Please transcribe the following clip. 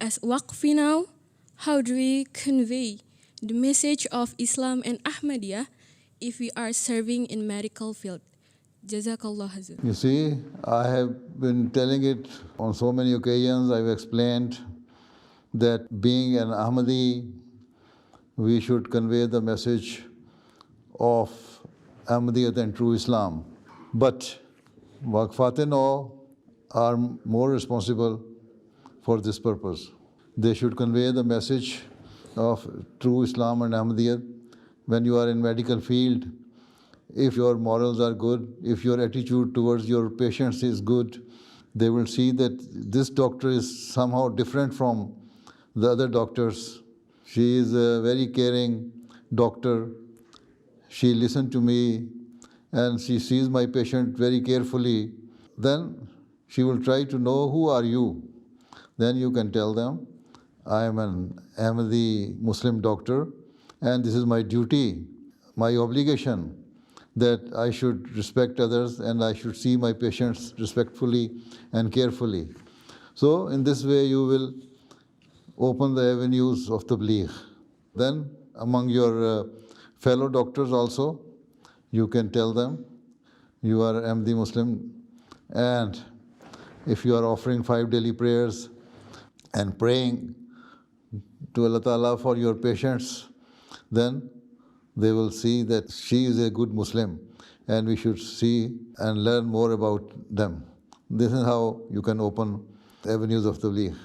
as Waqfi now, how do we convey the message of Islam and Ahmadiyyat if we are serving in medical field? Jazakallah Hazur. You see, I have been telling it on so many occasions. I've explained that being an Ahmadi, we should convey the message of Ahmadiyyat and true Islam. But Waqfate now are more responsible for this purpose. They should convey the message of true Islam and Ahmadiyyat. When you are in medical field, if your morals are good, if your attitude towards your patients is good, they will see that this doctor is somehow different from the other doctors. She is a very caring doctor. She listened to me and she sees my patient very carefully. Then she will try to know, who are you? Then you can tell them, I am an Ahmadi Muslim doctor and this is my duty, my obligation, that I should respect others and I should see my patients respectfully and carefully. So in this way you will open the avenues of tabligh. Then among your fellow doctors also, you can tell them, you are Ahmadi Muslim, and if you are offering 5 daily prayers and praying to Allah Ta'ala for your patients, then they will see that she is a good Muslim and we should see and learn more about them. This is how you can open avenues of tabligh.